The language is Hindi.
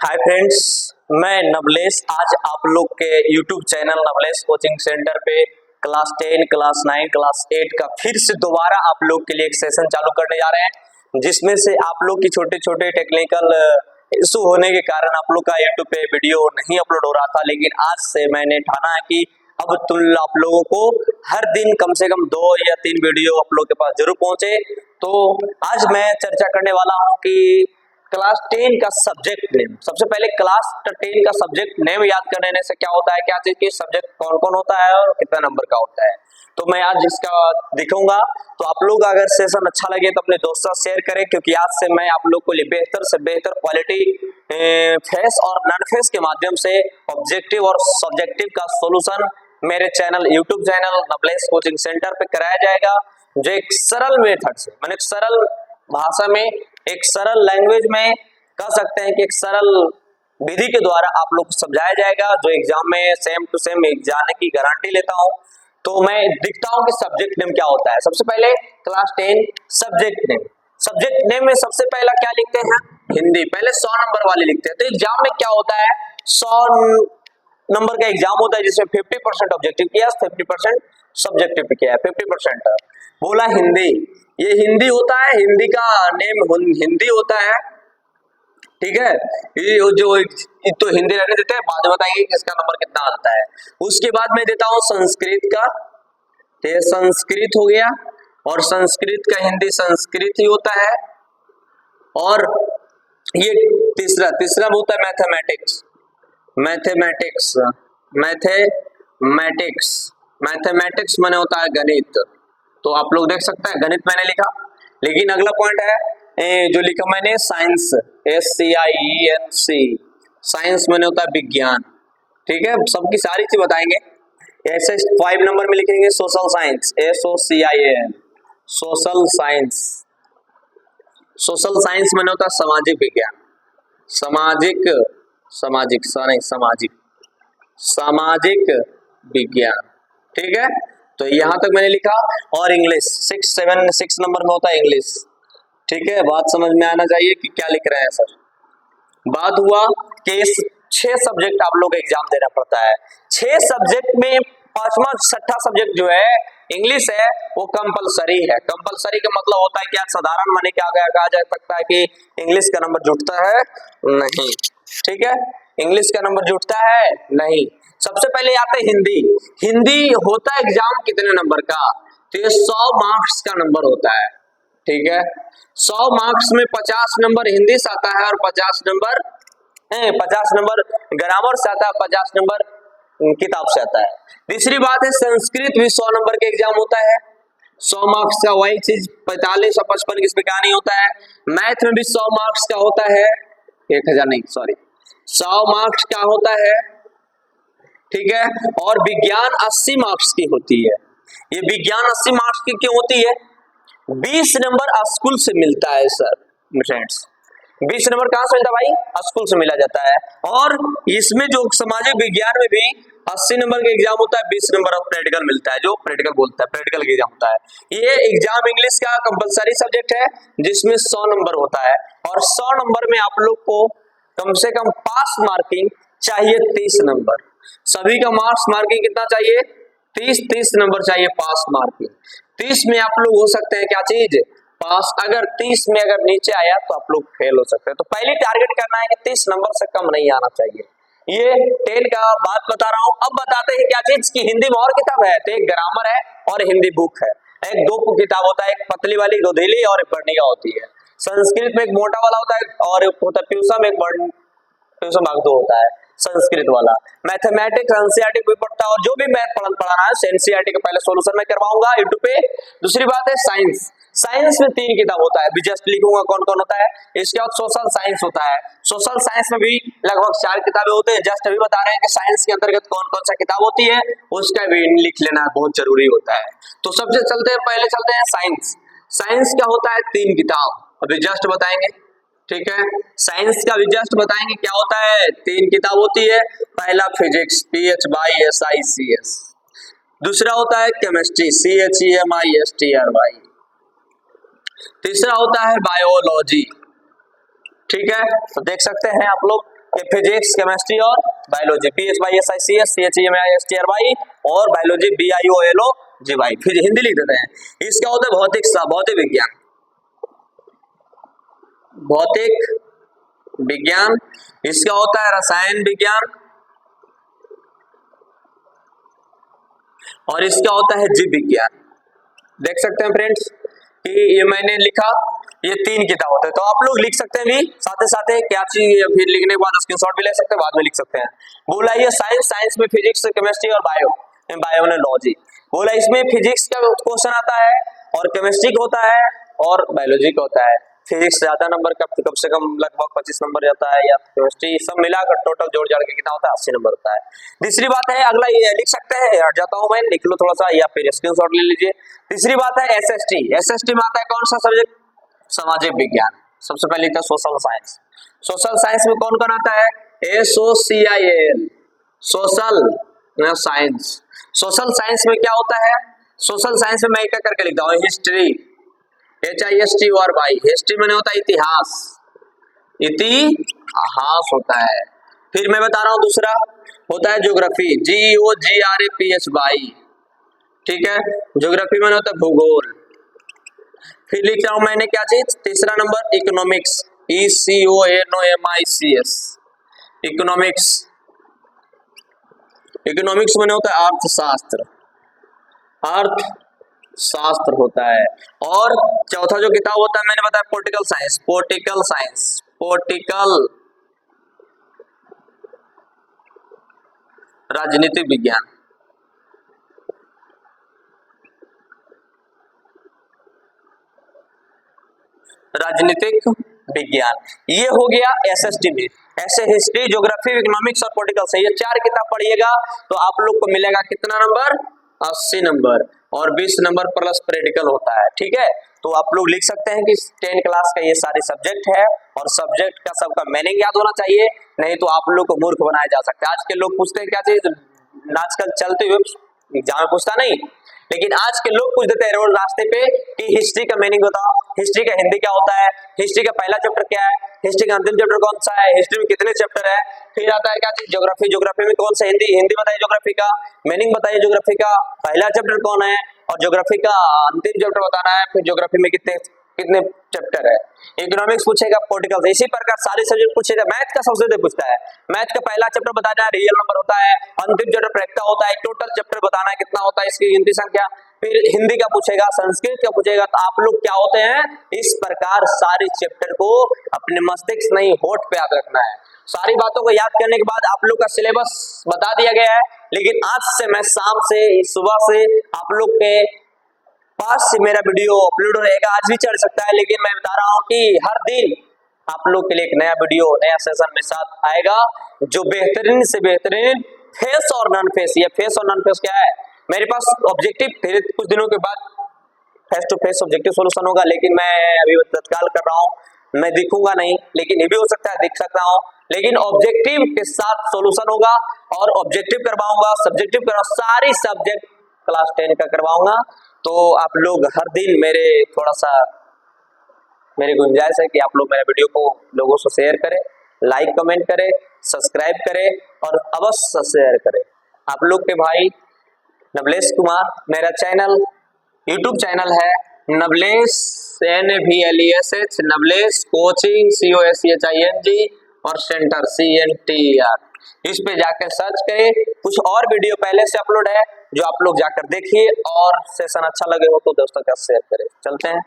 हाय फ्रेंड्स, मैं नवलेश आज आप लोग के YouTube channel Navlesh coaching centre पे क्लास 10, क्लास 9, क्लास 8 का फिर से दोबारा आप लोग के लिए एक सेशन चालू करने जा रहे हैं, जिसमें से आप लोग की छोटे छोटे टेक्निकल इशू होने के कारण आप लोग का YouTube पे वीडियो नहीं अपलोड हो रहा था। लेकिन आज से मैंने ठाना है कि अब आप लोगों को हर दिन कम से कम 2 या 3 वीडियो आप लोग के पास जरूर पहुंचे। तो आज मैं चर्चा करने वाला हूं कि क्लास 10 का सब्जेक्ट नेम। सबसे पहले क्लास 10 का सब्जेक्ट नेम याद कर लेने से क्या होता है, क्या चीज की सब्जेक्ट कौन कौन होता है और कितना नंबर का होता है, तो मैं आज इसका दिखाऊंगा। तो आप लोग अगर सेशन अच्छा लगे तो अपने दोस्तों से शेयर करें, क्योंकि आज से मैं आप लोग को लिए बेहतर से बेहतर क्वालिटी फेस और नॉन फेस के माध्यम से ऑब्जेक्टिव और सब्जेक्टिव का सोल्यूशन मेरे channel YouTube channel Navlesh coaching centre पे कराया जाएगा, जो एक सरल मेथड से, मैंने एक सरल भाषा में, एक सरल लैंग्वेज में कह सकते हैं कि एक सरल विधि के द्वारा आप लोग को समझाया जाएगा, जो एग्जाम में सेम टू सेम जाने की गारंटी लेता हूं। तो मैं दिखता हूं कि सब्जेक्ट नेम क्या होता है। सबसे पहले class 10 subject name. Subject name में सबसे पहला क्या लिखते हैं, हिंदी। पहले 100 नंबर वाले लिखते हैं। तो एग्जाम में क्या होता है, 100 नंबर का एग्जाम होता है, जिसमें 50% ऑब्जेक्टिव किया, 50% सब्जेक्टिव किया है। 50% बोला हिंदी, ये हिंदी होता है, हिंदी का नेम हिंदी होता है, ठीक है। ये जो तो हिंदी रहने देते हैं, बाद में बताएंगे कि इसका नंबर कितना आता है। उसके बाद मैं देता हूं संस्कृत का, तो ये संस्कृत हो गया, और संस्कृत का हिंदी संस्कृत ही होता है। और ये तीसरा होता है मैथमेटिक्स। मैथमेटिक्स मैथमेटिक्स मैथमेटिक्स माने होता है गणित। तो आप लोग देख सकते हैं गणित मैंने लिखा। लेकिन अगला पॉइंट है जो लिखा मैंने साइंस, SCIENC, साइंस मैंने होता है विज्ञान, ठीक है। सबकी सारी चीज बताएंगे। ऐसे 5 नंबर में लिखेंगे social science, SOCIAL, social science. Social science मैंने होता है सामाजिक विज्ञान, सामाजिक विज्ञान, ठीक है। तो यहां तक मैंने लिखा। और इंग्लिश 6 नंबर में होता है इंग्लिश, ठीक है। बात समझ में आना चाहिए कि क्या लिख रहे हैं सर। बात हुआ कि इस 6 सब्जेक्ट आप लोग एग्जाम देना पड़ता है। 6 सब्जेक्ट में 5वां 6ठा सब्जेक्ट जो है इंग्लिश है, वो कंपलसरी है। कंपलसरी का मतलब होता है कि साधारण माने क्या कहा जा सकता है कि इंग्लिश का नंबर जुटता है नहीं, ठीक है। इंग्लिश का नंबर जुटता है नहीं। सबसे पहले आते हिंदी। हिंदी होता है एग्जाम कितने नंबर का, तो ये 100 मार्क्स का नंबर होता है, ठीक है। 100 मार्क्स में 50 नंबर हिंदी से आता है और 50 नंबर ग्रामर से आता है, 50 नंबर किताब से आता है। तीसरी बात है संस्कृत भी 100 नंबर के एग्जाम होता है, 100 मार्क्स का। वही चीज 45 और 55 इसमें का नहीं होता है। मैथ में भी 100 मार्क्स का होता है, 1000 नहीं सॉरी, 100 मार्क्स का होता है, ठीक है। और विज्ञान 80 मार्क्स की होती है। ये विज्ञान 80 मार्क्स की क्यों होती है, 20 नंबर स्कूल से मिलता है सर फ्रेंड्स। 20 नंबर कहां से मिलता है भाई, स्कूल से मिला जाता है। और इसमें जो सामाजिक विज्ञान में भी 80 नंबर का एग्जाम होता है, 20 नंबर ऑफ प्रैक्टिकल मिलता है, जो प्रैक्टिकल बोलता है, प्रैक्टिकल का एग्जाम होता है। ये एग्जाम इंग्लिश का कंपलसरी सब्जेक्ट है, जिसमें 100 नंबर होता है। और 100 नंबर में आप लोग को कम से कम पास मार्किंग चाहिए 30 नंबर। सभी का मार्क्स मार्किंग कितना चाहिए, 30 नंबर चाहिए पास मार्किंग। 30 में आप लोग हो सकते हैं क्या चीज, पास। अगर 30 में अगर नीचे आया तो आप लोग फेल हो सकते हैं। तो पहले टारगेट करना है कि 30 नंबर से कम नहीं आना चाहिए। ये 10 का बात बता रहा हूं। अब बताते हैं क्या चीज की हिंदी में और किताब है, तो एक ग्रामर है और हिंदी बुक है। एक 2 किताब होता है, एक पतली वाली गोधेली और एक बढ़िया होती है। संस्कृत में एक मोटा वाला होता है और एक होता है ट्यूशन, एक ट्यूशन भाग 2 होता है संस्कृत वाला। मैथमेटिक्स एनसीईआरटी कोई पढ़ता है, और जो भी मैथ पढ़ाना है एनसीईआरटी का पहले सॉल्यूशन मैं करवाऊंगा यूट्यूब पे। दूसरी बात है साइंस। साइंस में 3 किताब होता है, भी जस्ट लिखूंगा कौन कौन होता है। इसके बाद सोशल साइंस होता है। सोशल साइंस में भी लगभग 4 किताबें होते हैं। जस्ट अभी बता रहे हैं कि साइंस के अंतर्गत कौन कौन सा किताब होती है, उसका भी लिख लेना बहुत जरूरी होता है। तो सबसे पहले चलते हैं साइंस। साइंस का होता है 3 किताब, अभी जस्ट बताएंगे, ठीक है। साइंस का भी जस्ट बताएंगे क्या होता है, 3 किताब होती है। पहला फिजिक्स PHYSICS, दूसरा होता है केमिस्ट्री CHEMISTRY, तीसरा होता है बायोलॉजी, ठीक है। तो देख सकते हैं आप लोग कि फिजिक्स, केमिस्ट्री और बायोलॉजी, PHYSICS CHEMISTRY और बायोलॉजी BIOLOGY, फिर हिंदी लिख देते हैं। इसका होता है भौतिक विज्ञान, भौतिक विज्ञान। इसका होता है रसायन विज्ञान और इसका होता है जीव विज्ञान। देख सकते हैं फ्रेंड्स कि ये मैंने लिखा, ये 3 किताब होते हैं, तो आप लोग लिख सकते हैं भी साथ साथ क्या चीज, फिर लिखने के बाद स्क्रीनशॉट भी ले सकते हैं, बाद में लिख सकते हैं। बोला ये साइंस में फिजिक्स, केमिस्ट्री और बायोलॉजी। बोला इसमें फिजिक्स का क्वेश्चन आता है और केमिस्ट्री का होता है और बायोलॉजी का होता है। फिजिक्स ज्यादा नंबर का, कम से कम लगभग 25 नंबर जाता है, या केमिस्ट्री सब मिलाकर टोटल जोड़ जाड़ के कितना होता है 80 नंबर होता है। तीसरी बात है, अगला ये लिख सकते हैं, हट जाता हूं मैं, लिख लो थोड़ा सा या फिर स्क्रीनशॉट ले लीजिए। तीसरी बात है एसएसटी में आता है कौन सा सब्जेक्ट, सामाजिक विज्ञान। सबसे पहले लिखता है सोशल साइंस। सोशल साइंस में कौन कौन आता है, SOCIAL, social science. Social science में क्या होता है, सोशल साइंस में मैं क्या करके लिखता हूँ, हिस्ट्री, HISTORY, हिस्ट्री में होता है इतिहास, इतिहास होता है। फिर मैं बता रहा हूं दूसरा होता है ज्योग्राफी, GEOGRAPHY, ठीक है, ज्योग्राफी में होता है भूगोल। फिर लिख रहा हूं मैंने क्या चीज, तीसरा number economics, ECONOMICS, economics. Economics में होता है अर्थशास्त्र, अर्थशास्त्र होता है। और चौथा जो किताब होता है मैंने बताया पॉलिटिकल साइंस, राजनीतिक विज्ञान। राजनीतिक विज्ञान, ये हो गया एसएसटी में। ऐसे हिस्ट्री, ज्योग्राफी, इकोनॉमिक्स और पॉलिटिकल से ये 4 किताब पढ़िएगा तो आप लोग को मिलेगा कितना नंबर, 80 नंबर, और 20 नंबर प्लस प्रैक्टिकल होता है, ठीक है। तो आप लोग लिख सकते हैं कि 10 क्लास का ये सारे सब्जेक्ट है और सब्जेक्ट का सबका मीनिंग याद होना चाहिए, नहीं तो आप लोग को मूर्ख बनाया जा सकता है। आज के लोग पूछते हैं क्या चीज, आजकल चलते हुए एग्जाम में पूछता नहीं, लेकिन आज के लोग पूछ देते हैं रोज रास्ते पे कि हिस्ट्री का मीनिंग बताओ, हिस्ट्री का हिंदी क्या होता है, हिस्ट्री का पहला चैप्टर क्या है, हिस्ट्री का अंतिम चैप्टर कौन सा है, हिस्ट्री में कितने चैप्टर है। फिर आता है क्या चीज ज्योग्राफी, ज्योग्राफी में कौन सा, हिंदी बताइए, ज्योग्राफी का मीनिंग बताइए, ज्योग्राफी का पहला चैप्टर कौन है और ज्योग्राफी का अंतिम चैप्टर बताना है। फिर ज्योग्राफी में कितने चैप्टर है। इकोनॉमिक्स पूछेगा, पॉलिटिकल, इसी प्रकार सारे सब्जेक्ट पूछेगा। मैथ का सबसे ज्यादा पूछता है, मैथ का पहला चैप्टर बताना है, रियल नंबर होता है, अंतिम चैप्टर प्रैक्टिकल होता है, टोटल चैप्टर बताना है कितना होता है, इसकी गिनती संख्या। फिर हिंदी का पूछेगा, संस्कृत का पूछेगा। तो आप लोग क्या होते हैं, इस प्रकार सारे चैप्टर को अपने मस्तिष्क नहीं होठ पे याद रखना है। सारी बातों को याद करने के बाद आप लोग का सिलेबस बता दिया गया है, लेकिन आज से मैं शाम से सुबह से आप लोग के पास से मेरा वीडियो अपलोड रहेगा, आज भी चढ़ सकता है, लेकिन मैं बता रहा हूँ कि हर दिन आप लोग के लिए एक नया वीडियो, नया सेशन में साथ आएगा, जो बेहतरीन से बेहतरीन फेस और नॉन फेस, ये फेस और नॉन फेस क्या है, मेरे पास ऑब्जेक्टिव फिर कुछ दिनों के बाद face to face objective solution होगा, लेकिन मैं अभी तत्काल कर रहा हूँ, मैं दिखूंगा नहीं, लेकिन ये भी हो सकता है दिख सकता हूँ, लेकिन ऑब्जेक्टिव के साथ सॉल्यूशन होगा और ऑब्जेक्टिव करवाऊंगा, सब्जेक्टिव करवाऊंगा, सारी सब्जेक्ट क्लास 10 का करवाऊंगा। तो आप लोग हर दिन मेरी गुंजाइश है कि आप लोग मेरे वीडियो को लोगों से शेयर करें, लाइक कमेंट करें, सब्सक्राइब करें और अवश्य शेयर करें। आप लोग के भाई नवलेश कुमार, मेरा चैनल यूट्यूब चैनल है Navlesh NVLESH, Navlesh coaching COCHING और सेंटर CNTR, इस पे जाकर सर्च करें। कुछ और वीडियो पहले से अपलोड है जो आप लोग जाकर देखिए, और सेशन अच्छा लगे हो तो दोस्तों का शेयर करें। चलते हैं।